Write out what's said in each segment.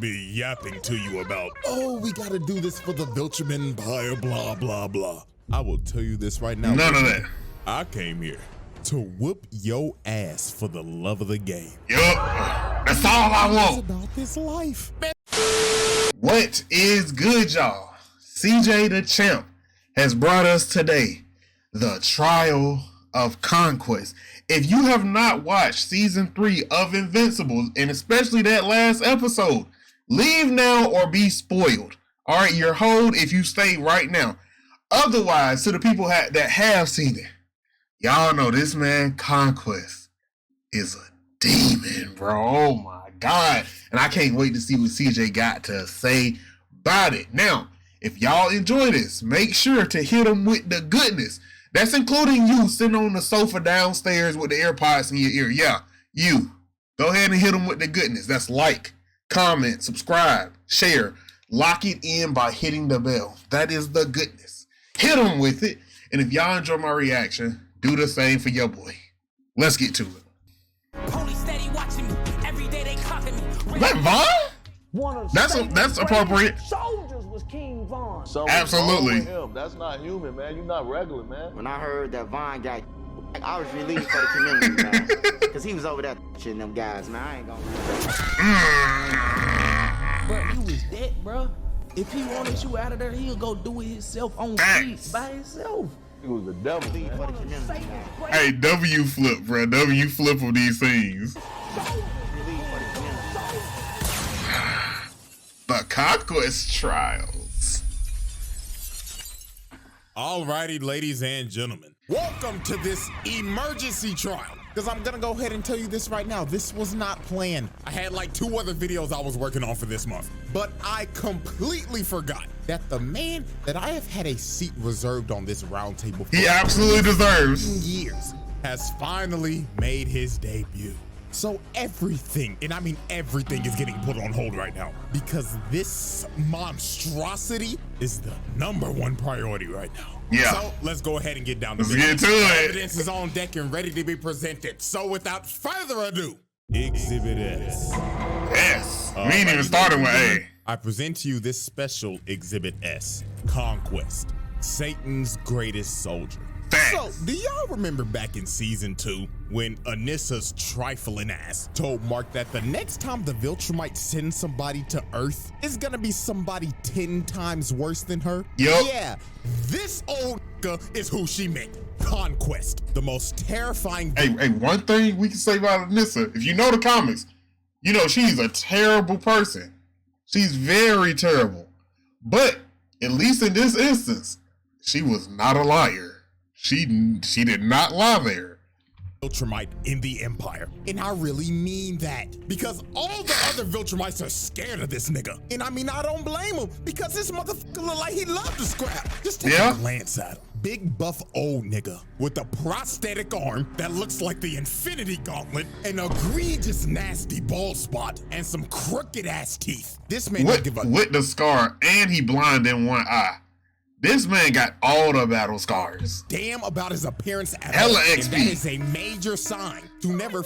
be yapping to you about, oh, we gotta do this for the Viltrum Empire, blah, blah, blah. I will tell you this right now. None of that. I came here to whoop your ass for the love of the game. Yup. That's all I want. It's about this life. What is good, y'all? cjdachamp has brought us today the trial of Conquest. If you have not watched season 3 of Invincible, and especially that last episode, leave now or be spoiled. All right, you're hold if you stay right now. Otherwise, to the people that have seen it, y'all know this man Conquest is a demon, bro. Oh my God. And I can't wait to see what CJ got to say about it. Now, if y'all enjoy this, make sure to hit him with the goodness. That's including you sitting on the sofa downstairs with the AirPods in your ear. Yeah, you. Go ahead and hit him with the goodness. That's like, comment, subscribe, share. Lock it in by hitting the bell. That is the goodness. Hit him with it. And if y'all enjoy my reaction, do the same for your boy. Let's get to it. Police steady watching me. Every day they copy me. That Vaughn? That's appropriate. Soldiers was King Vaughn. Absolutely. That's not human, man. You're not regular, man. When I heard that Vaughn guy, I was relieved for the community, man. Because he was over there shitting them guys, man. I ain't gonna Bro, he was dead, bro. If he wanted you out of there, he'll go do it himself on streets by himself. He was the devil, man. for the community, man. Hey, W flip, bro. W flip on these things. Relieved for the community. The Conquest trials. Alrighty, ladies and gentlemen, welcome to this emergency trial. Because I'm gonna go ahead and tell you this right now. This was not planned. I had like 2 other videos I was working on for this month, but I completely forgot that the man that I have had a seat reserved on this round table for He absolutely deserves. years has finally made his debut. So everything, and I mean everything, is getting put on hold right now because this monstrosity is the #1 priority right now. Yeah. So let's go ahead and get down to Let's business. get to it. Evidence is on deck and ready to be presented. So without further ado, Exhibit S. Yes. We ain't even started with A. I present to you this special Exhibit S, Conquest, Satan's greatest soldier. So, Facts. do y'all remember back in season 2 when Anissa's trifling ass told Mark that the next time the Viltrumite sends somebody to Earth is gonna be somebody 10 times worse than her? Yup. Yeah, this old is who she meant. Conquest, the most terrifying. Hey, one thing we can say about Anissa, if you know the comics, you know she's a terrible person. She's very terrible. But at least in this instance, she was not a liar. She did not lie there. Viltrumite in the Empire. And I really mean that. Because all the other Viltrumites are scared of this nigga. And I mean, I don't blame him. Because this motherfucker look like he loved to scrap. Just take a glance at him. Big buff old nigga with a prosthetic arm that looks like the Infinity Gauntlet, an egregious nasty bald spot, and some crooked ass teeth. This man don't give a With the scar, and he blind in one eye. This man got all the battle scars. damn about his appearance at Hella all. And XP. that is a major sign to never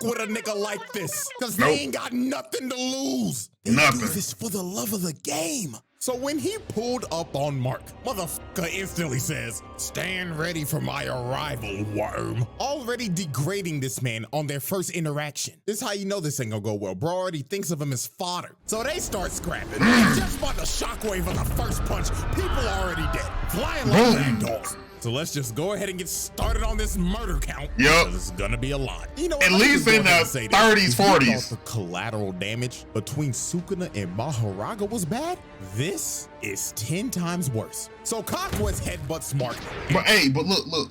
with a nigga like this. Cause Nope. they ain't got nothing to lose. They Nothing. do this for the love of the game. So when he pulled up on Mark, motherfucker instantly says, "Stand ready for my arrival, worm." Already degrading this man on their first interaction. This is how you know this ain't gonna go well. Bro already thinks of him as fodder. So they start scrapping. Just by the shockwave of the first punch, people already dead. Flying like Boom. mad dogs. So let's just go ahead and get started on this murder count. Yup. Because it's gonna be a lot. You know, At let me least just go in ahead the and say this. 30s, If you 40s. thought the collateral damage between Sukuna and Maharaga was bad, this is 10 times worse. So Conquest headbutts Mark. But hey, but look.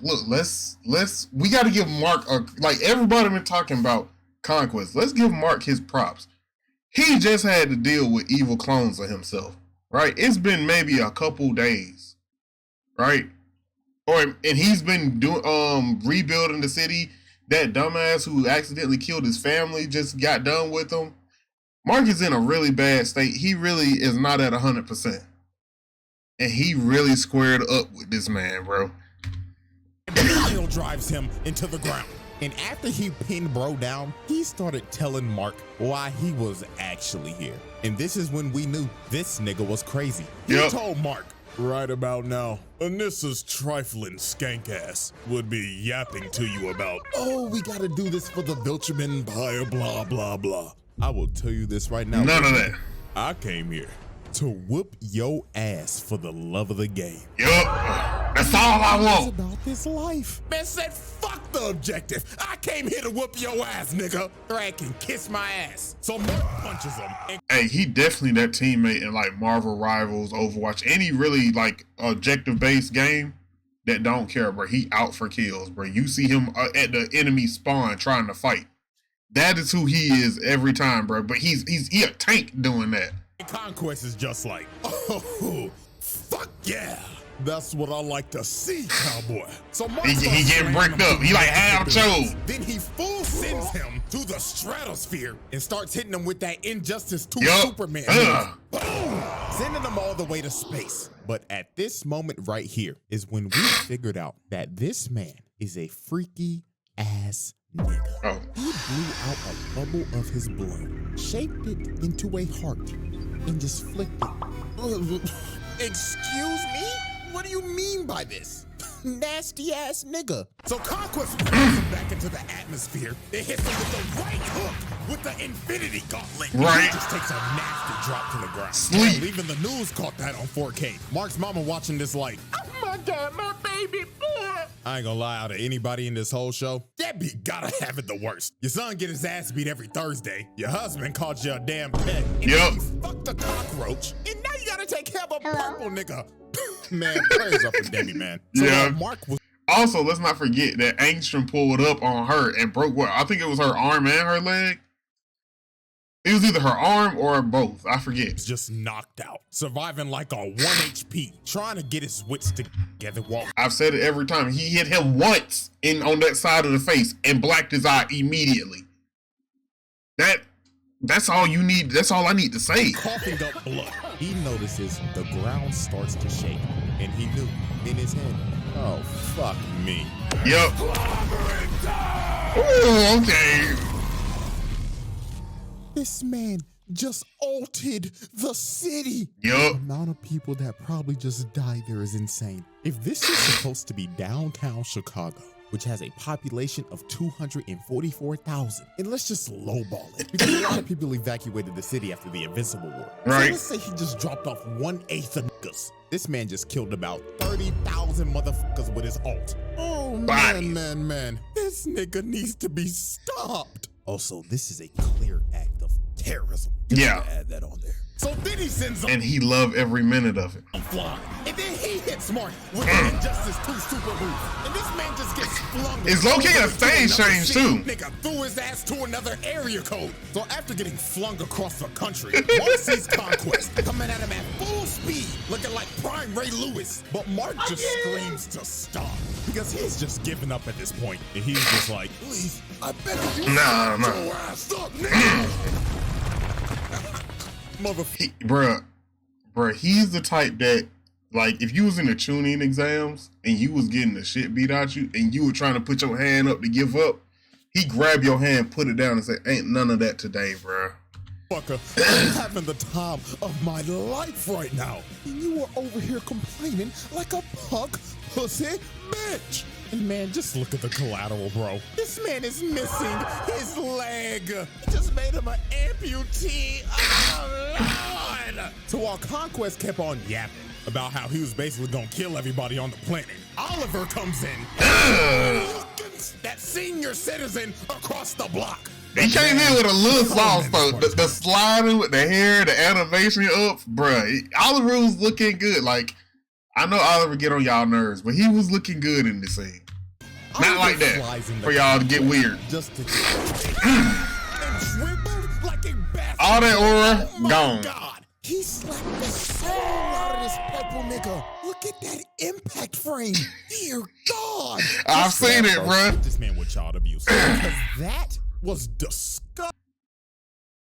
We got to give Mark like everybody been talking about Conquest. Let's give Mark his props. He just had to deal with evil clones of himself, right? It's been maybe a couple days, right? And he's been doing rebuilding the city. That dumbass who accidentally killed his family just got done with him. Mark is in a really bad state. He really is not at 100%. And he really squared up with this man, bro. Belial drives him into the ground. And after he pinned bro down, he started telling Mark why he was actually here. And this is when we knew this nigga was crazy. He told Mark, right about now, Anissa's trifling skank ass would be yapping to you about, oh, we gotta do this for the Viltrum Empire, blah, blah, blah. I will tell you this right now. None of that. I came here to whoop your ass for the love of the game. Yup. That's all I want. About this life. Man said, fuck the objective. I came here to whoop your ass, nigga. Drag can kiss my ass. So Mark punches him. And Hey, he definitely that teammate in like Marvel Rivals, Overwatch, any really like objective-based game that don't care, bro. He out for kills, bro. You see him at the enemy spawn trying to fight. That is who he is every time, bro. But he a tank doing that. Conquest is just like, oh, fuck yeah. That's what I like to see, cowboy. So Mark He getting bricked up. He like half chose. Then he full sends him to the stratosphere and starts hitting him with that Injustice 2 Superman. Boom! Sending him all the way to space. But at this moment right here is when we figured out that this man is a freaky ass nigga. Oh. He blew out a bubble of his blood, shaped it into a heart, and just flicked it. Excuse me? What do you mean by this? Nasty ass nigga. So Conquest throws him back into the atmosphere. It hits him with the right hook with the Infinity Gauntlet. Right. He just takes a nasty drop to the ground. Sleep. Even the news caught that on 4K. Mark's mama watching this like, oh my God, my baby boy. I ain't gonna lie, out of anybody in this whole show, Debbie gotta have it the worst. Your son get his ass beat every Thursday. Your husband called you a damn pet. And Yup. you fucked the cockroach. And now you gotta take care of a purple nigga. Man, prayers up for Debbie, man. So Mark was Also, let's not forget that Angstrom pulled up on her and broke what? I think it was her arm and her leg. It was either her arm or both. I forget. just knocked out, surviving like a 1 HP, trying to get his wits together. I've said it every time. He hit him once on that side of the face and blacked his eye immediately. That's all you need. That's all I need to say. Coughing up blood. He notices the ground starts to shake, and he knew in his head, oh, fuck me. Yep. Ooh, okay. This man just altered the city. Yup. The amount of people that probably just died there is insane. If this is supposed to be downtown Chicago, which has a population of 244,000, and let's just lowball it, because a lot of people evacuated the city after the Invincible War. Right. So let's say he just dropped off 1/8 of niggas. This man just killed about 30,000 motherfuckers with his ult. Oh, man. This nigga needs to be stopped. Also, this is a clear act of terrorism. Yeah. Add that on there. So then he sends And he loved every minute of it. flying. And then he hits Mark with the Injustice 2 super move. And this man just gets flung. It's low-key a stage change, too. Nigga threw his ass to another area code. So after getting flung across the country, Mark sees Conquest coming at him at full speed, looking like prime Ray Lewis. But Mark just screams to stop because he's just giving up at this point. And he's just like, please, I beg you, Nah. your ass up, nigga. Bruh, he's the type that, like, if you was in the tuning exams and you was getting the shit beat out you and you were trying to put your hand up to give up, he grab your hand, put it down and say, ain't none of that today, bruh. Fucker, I'm having the time of my life right now. And you are over here complaining like a punk pussy bitch. And man, just look at the collateral, bro. This man is missing his leg. He just made him an amputee. Oh, Lord. So while Conquest kept on yapping about how he was basically gonna kill everybody on the planet, Oliver comes in. That senior citizen across the block. He came in with a little sauce, though. The sliding with the hair, the animation up, bruh. Oliver was looking good. Like, I know Oliver get on y'all nerves, but he was looking good in this scene. Not like that, for y'all to get weird. Just to like a bastard. All that aura, Oh my gone. God. He slapped the soul out of this purple nigga. Look at that impact frame. Dear God. I've seen it, bruh. This man with child abuse. Because that was disgusting.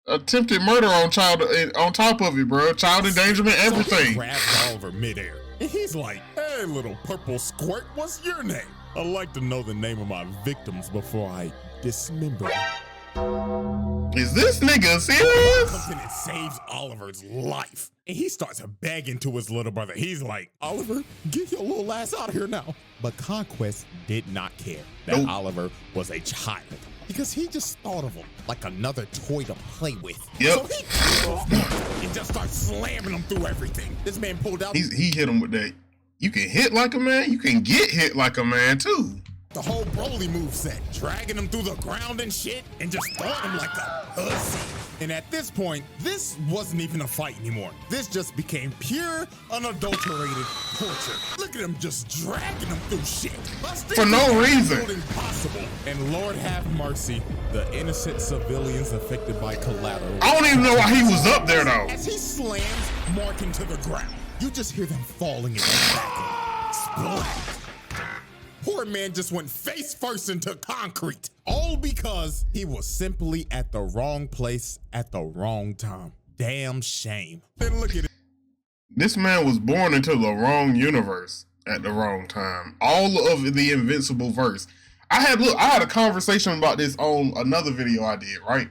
Attempted murder on top of it, bro. Child endangerment, So he everything. grabs Oliver midair. And he's like, hey, little purple squirt, what's your name? I like to know the name of my victims before I dismember them. Is this nigga serious? Comes in and saves Oliver's life. And he starts begging to his little brother. He's like, Oliver, get your little ass out of here now. But Conquest did not care that Oliver was a child, because he just thought of him like another toy to play with. Yep. So he just starts slamming him through everything. This man pulled out. He hit him with that. You can hit like a man, you can get hit like a man too. The whole Broly moveset, dragging him through the ground and shit, and just throwing him like a pussy. And at this point, this wasn't even a fight anymore. This just became pure, unadulterated torture. Look at him just dragging him through shit. For no reason. Impossible. And Lord have mercy, the innocent civilians affected by collateral. I don't even know why he was up there though. As he slams Mark into the ground, you just hear them falling in the back. Splat. Poor man just went face first into concrete, all because he was simply at the wrong place at the wrong time. Damn shame. Then look at it. This man was born into the wrong universe at the wrong time. All of the Invincible verse. I had a conversation about this on another video I did, right?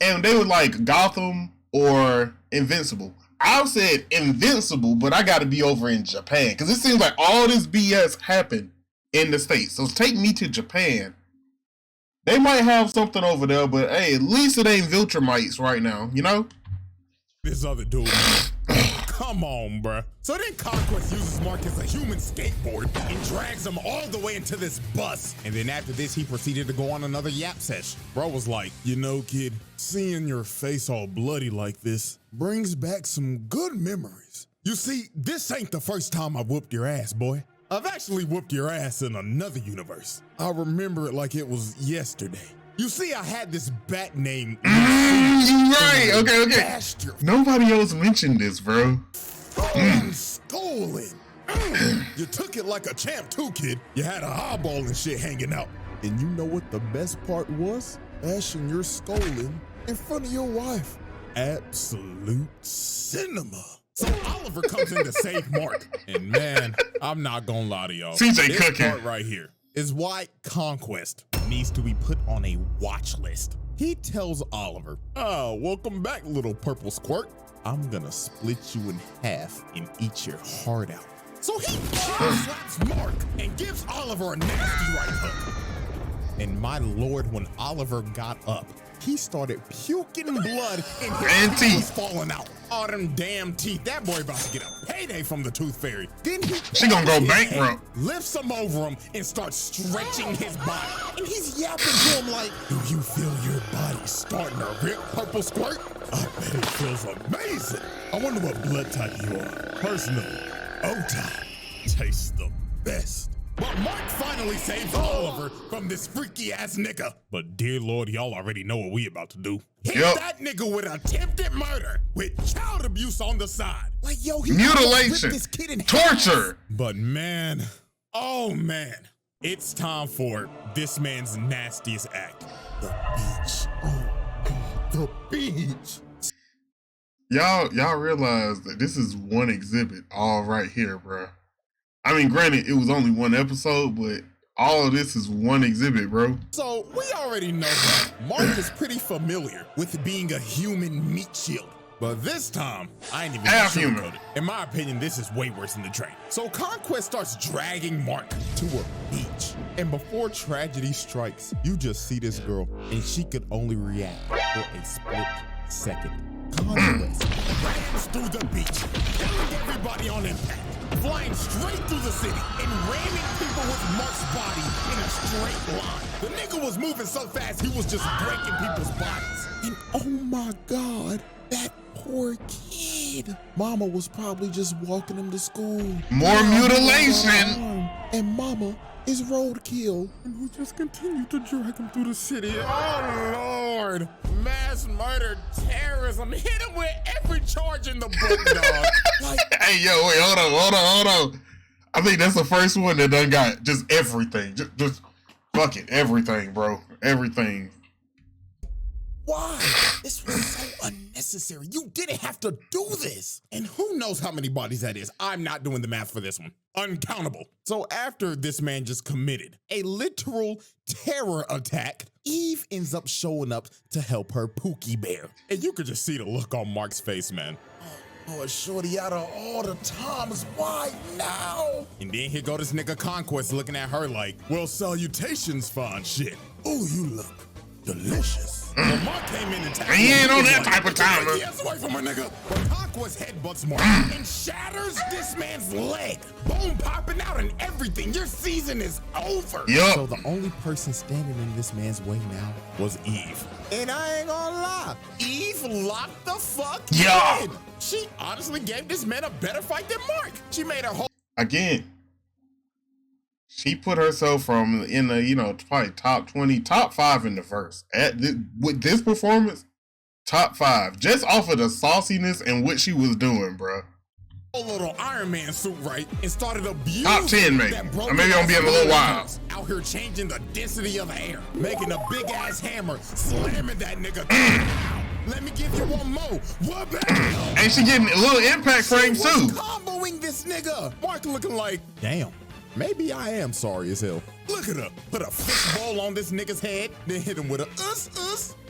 And they were like Gotham or Invincible. I said Invincible, but I got to be over in Japan because it seems like all this BS happened in the States. So take me to Japan. They might have something over there, but hey, at least it ain't Viltrumites right now, you know? This other dude, come on, bruh. So then Conquest uses Mark as a human skateboard and drags him all the way into this bus. And then after this, he proceeded to go on another yap session. Bro was like, you know, kid, seeing your face all bloody like this brings back some good memories. You see, this ain't the first time I whooped your ass, boy. I've actually whooped your ass in another universe. I remember it like it was yesterday. You see, I had this bat named... You right, okay. Nobody else mentioned this, bro. Stolen. You took it like a champ too, kid. You had a eyeball and shit hanging out. And you know what the best part was? Bashing your skull in front of your wife. Absolute cinema. So Oliver comes in to save Mark. And man, I'm not gonna lie to y'all. CJ this cooking. part right here is why Conquest needs to be put on a watch list. He tells Oliver, oh, welcome back, little purple squirt. I'm gonna split you in half and eat your heart out. So he slaps Mark and gives Oliver a nasty right hook. And my lord, when Oliver got up, he started puking blood and his teeth was falling out. All them damn teeth. That boy about to get a payday from the tooth fairy. Then she gonna go bankrupt. Lifts him over him and starts stretching his body. And he's yapping to him like, do you feel your body starting to rip, purple squirt? I bet it feels amazing. I wonder what blood type you are. Personally, O-type tastes the best. But Mark finally saves Oliver from this freaky ass nigga. But dear Lord, y'all already know what we about to do. Hit that nigga with attempted murder with child abuse on the side. Like, yo, he mutilation, this kid in torture. Half. But man, oh man, it's time for this man's nastiest act. The beach. Oh God, the beach. Y'all realize that this is one exhibit all right here, bro. I mean, granted, it was only one episode, but all of this is one exhibit, bro. So we already know that Mark is pretty familiar with being a human meat shield. But this time, I ain't even half human. In my opinion, this is way worse than the train. So Conquest starts dragging Mark to a beach. And before tragedy strikes, you just see this girl, and she could only react for a split second. Conquest rams through the beach, killing everybody on impact, flying straight through the city, and ramming people with Mark's body in a straight line. The nigga was moving so fast, he was just breaking people's bodies. And oh my God, that poor kid. Mama was probably just walking him to school. More mutilation. And mama is roadkill. And we just continue to drag him through the city. Oh Lord. Mass murder, terrorism. Hit him with every charge in the book, dog. Like, hey, yo, wait, hold on. I think that's the first one that done got just everything. Just fuck it, everything, bro. Everything. Why? This was so unnecessary. You didn't have to do this. And who knows how many bodies that is? I'm not doing the math for this one. Uncountable. So after this man just committed a literal terror attack, Eve ends up showing up to help her Pookie Bear. And you could just see the look on Mark's face, man. Oh, shorty, out of all the times, why now? And then here go this nigga Conquest looking at her like, well, salutations, fine shit. Oh, you look delicious. Well, Mark came in and tapped He ain't on that like, type of time. Yes, away from her, nigga. But Conquest headbutts Mark and shatters this man's leg. Bone popping out and everything. Your season is over. Yup. So the only person standing in this man's way now was Eve. And I ain't gonna lie, Eve locked the fuck in. She honestly gave this man a better fight than Mark. She made her whole Again, she put herself from in the, you know, probably top 20, top 5 in the verse. With this performance, top 5. Just off of the sauciness and what she was doing, bro. little Iron Man suit, right? And started abusing top 10, maybe. Or maybe I'm being a little wild. Out here changing the density of the air, making a big ass hammer, slamming that nigga. Let me give you one more. What back? And she getting a little impact frames too. Comboing this nigga. Mark looking like, damn, maybe I am sorry as hell. Look at her. Put a fishbowl on this nigga's head, then hit him with a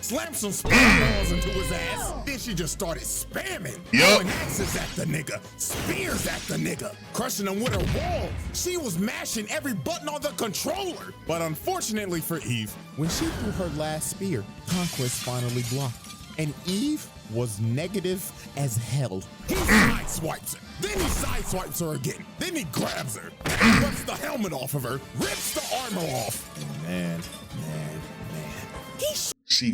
slam some balls into his ass. Then she just started spamming. Throwing axes at the nigga, spears at the nigga, crushing him with her wall. She was mashing every button on the controller. But unfortunately for Eve, when she threw her last spear, Conquest finally blocked. And Eve was negative as hell. He sideswipes her. Then he sideswipes her again. Then he grabs her, rips the helmet off of her, rips the armor off. And man. She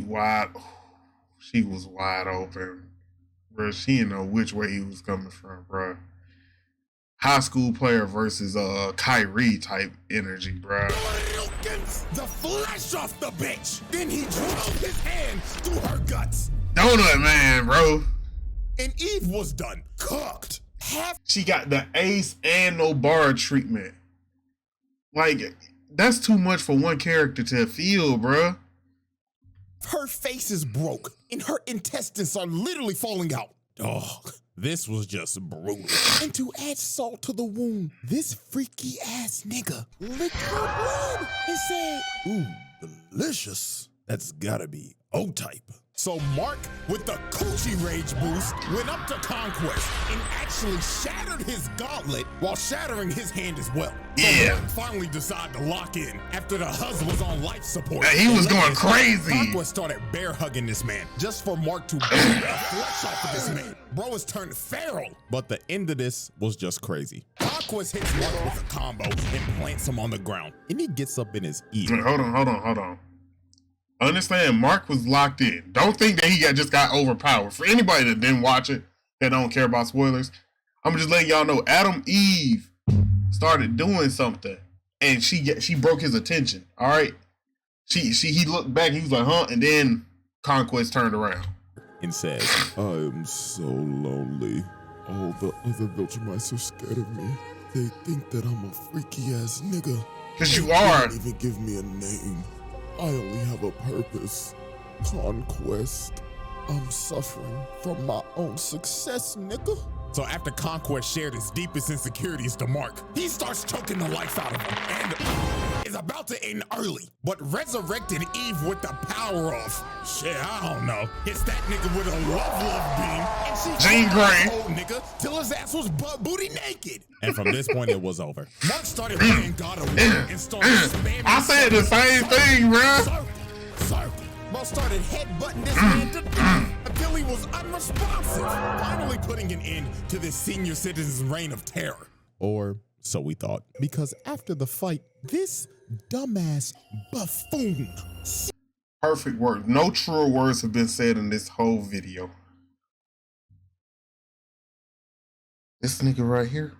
was wide open. Bro, she didn't know which way he was coming from, bro. High school player versus Kyrie type energy, bro. The flesh off the bitch. Then he drove his hand through her guts. Donut man, bro. And Eve was done. Cooked. She got the ace and no bar treatment. Like, that's too much for one character to feel, bro. Her face is broke and her intestines are literally falling out. Oh, this was just brutal. And to add salt to the wound, this freaky ass nigga licked her blood and said, ooh, delicious. That's gotta be O-type. So Mark, with the coochie rage boost, went up to Conquest and actually shattered his gauntlet while shattering his hand as well. So Mark finally decided to lock in after the husband was on life support. He was going crazy. Conquest started bear hugging this man just for Mark to beat the flesh off of this man. Bro has turned feral. But the end of this was just crazy. Conquest hits Mark with a combo and plants him on the ground. And he gets up in his ear. Hold on. Understand, Mark was locked in. Don't think that he just got overpowered. For anybody that didn't watch it, that don't care about spoilers, I'm just letting y'all know Eve started doing something, and she broke his attention. All right, he looked back, he was like, huh, and then Conquest turned around and said, I am so lonely. All the other Viltrumites are scared of me. They think that I'm a freaky ass nigga. Cause you are. They even give me a name. I only have a purpose. Conquest. I'm suffering from my own success, nigga. So after Conquest shared his deepest insecurities to Mark, he starts choking the life out of him and is about to end early, but resurrected Eve with the power of, shit, I don't know. Hits that nigga with a love beam, and she Jean Grey. Old nigga till his ass was butt booty naked. And from this point, it was over. Mark started playing God of War and started spamming. I said the same thing, bro. Circle. Bro started headbutting this man to death until he was unresponsive, finally putting an end to this senior citizen's reign of terror. Or so we thought. Because after the fight, this dumbass buffoon. Perfect word. No truer words have been said in this whole video. This nigga right here.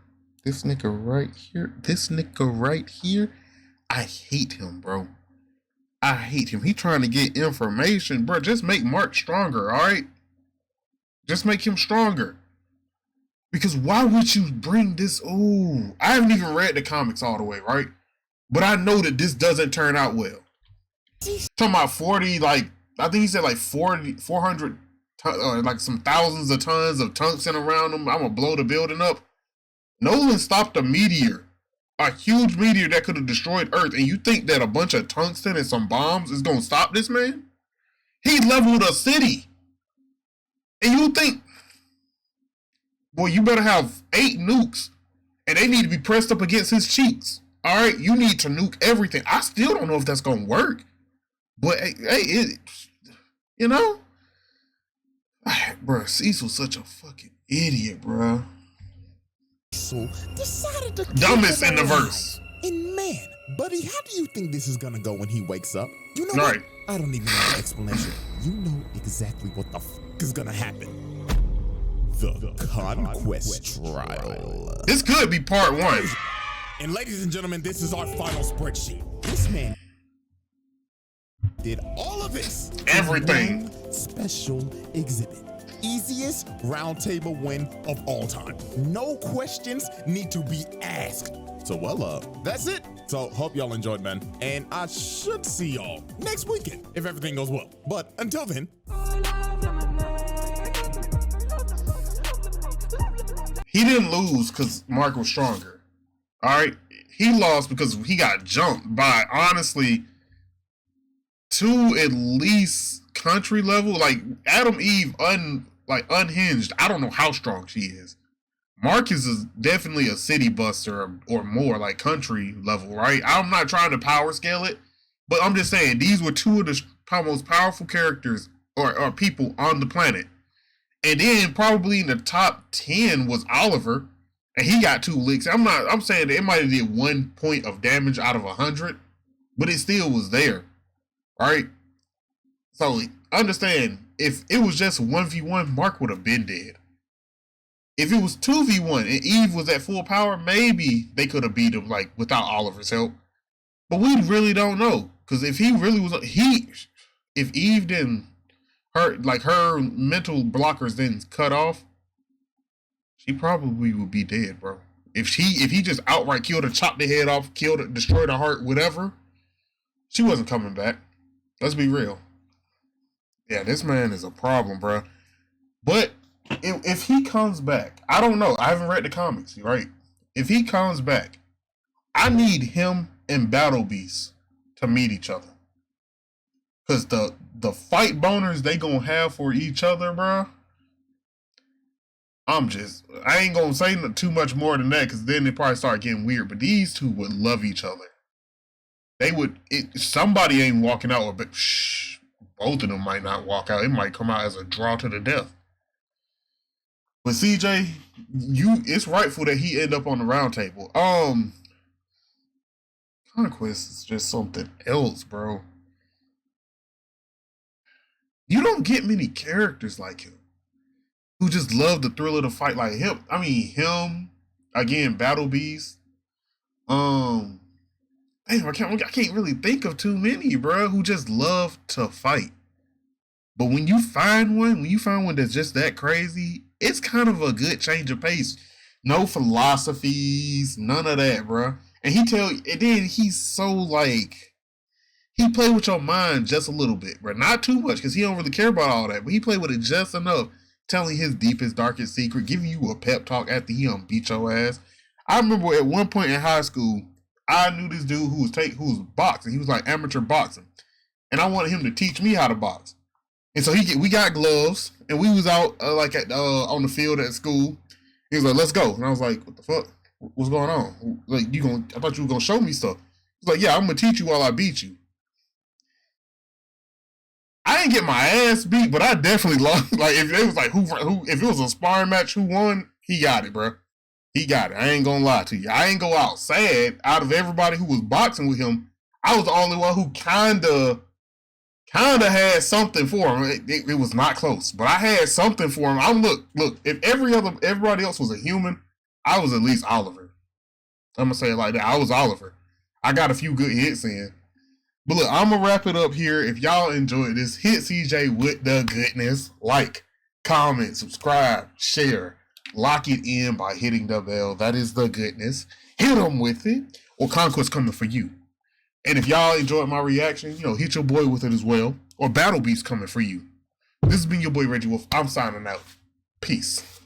I hate him, bro. I hate him. He trying to get information, bro. Just make Mark stronger, all right? Just make him stronger. Because why would you bring this? Ooh, I haven't even read the comics all the way, right? But I know that this doesn't turn out well. Talking about 40, like I think he said like 400 like some thousands of tons of tungsten around him. I'm gonna blow the building up. Nolan stopped a meteor, a huge meteor that could have destroyed Earth, and you think that a bunch of tungsten and some bombs is gonna stop this man? He leveled a city, and you think, boy, you better have 8 nukes, and they need to be pressed up against his cheeks. All right, you need to nuke everything. I still don't know if that's gonna work, but hey, you know, bro, Cecil's such a fucking idiot, bro. Cecil decided to Dumbest keep in the him verse. alive. And man, buddy, how do you think this is gonna go when he wakes up? You know Right. what? I don't even need an explanation. You know exactly what the is gonna happen. The Conquest trial. This could be part 1. And ladies and gentlemen, this is our final spreadsheet. This man did all of this. Everything. in one special exhibit. Easiest round table win of all time. No questions need to be asked. So that's it. So hope y'all enjoyed, man. And I should see y'all next weekend if everything goes well. But until then, He didn't lose because Mark was stronger. All right, he lost because he got jumped by honestly 2 at least country level. Like Adam Eve unhinged. I don't know how strong she is. Marcus is definitely a city buster or more, like country level, right? I'm not trying to power scale it, but I'm just saying these were 2 of the most powerful characters or people on the planet. And then probably in the top 10 was Oliver, and he got 2 licks. I'm saying that it might have did 1 point of damage out of 100, but it still was there, right? So understand, if it was just 1v1, Mark would have been dead. If it was 2v1 and Eve was at full power, maybe they could have beat him like without Oliver's help. But we really don't know, because if he really was if Eve didn't her mental blockers didn't cut off, she probably would be dead, bro. If he just outright killed her, chopped the head off, killed her, destroyed her heart, whatever, she wasn't coming back. Let's be real. Yeah, this man is a problem, bro. But if he comes back, I don't know. I haven't read the comics, right? If he comes back, I need him and Battle Beast to meet each other. Because the fight boners they gonna have for each other, bro. I ain't gonna say too much more than that, because then they probably start getting weird. But these 2 would love each other. Somebody ain't walking out, but both of them might not walk out. It might come out as a draw to the death. But CJ, it's rightful that he end up on the round table. Conquest is just something else, bro. You don't get many characters like him who just love the thrill of the fight like him. I mean, him, again, Battle Beast. Damn, I can't really think of too many, bro, who just love to fight. But when you find one that's just that crazy, it's kind of a good change of pace. No philosophies, none of that, bro. And then he's so like, he play with your mind just a little bit, bro. Not too much, because he don't really care about all that. But he play with it just enough, telling his deepest, darkest secret, giving you a pep talk after he beat your ass. I remember at one point in high school, I knew this dude who was boxing. He was like amateur boxing, and I wanted him to teach me how to box. And so we got gloves, and we was out on the field at school. He was like, "Let's go," and I was like, "What the fuck? What's going on? Like I thought you were gonna show me stuff." He's like, "Yeah, I'm gonna teach you while I beat you." I didn't get my ass beat, but I definitely lost. Like if it was like who if it was a sparring match, who won? He got it, bro. He got it. I ain't gonna lie to you. I ain't go out sad. Out of everybody who was boxing with him, I was the only one who kinda had something for him. It was not close, but I had something for him. Look. If everybody else was a human, I was at least Oliver. I'm gonna say it like that. I was Oliver. I got a few good hits in. But look, I'm gonna wrap it up here. If y'all enjoyed this, hit CJ with the goodness. Like, comment, subscribe, share. Lock it in by hitting the bell. That is the goodness. Hit them with it, or Conquest coming for you. And if y'all enjoyed my reaction, hit your boy with it as well. Or or battle beats coming for you. This has been your boy Reggie Wolf. I'm signing out. Peace.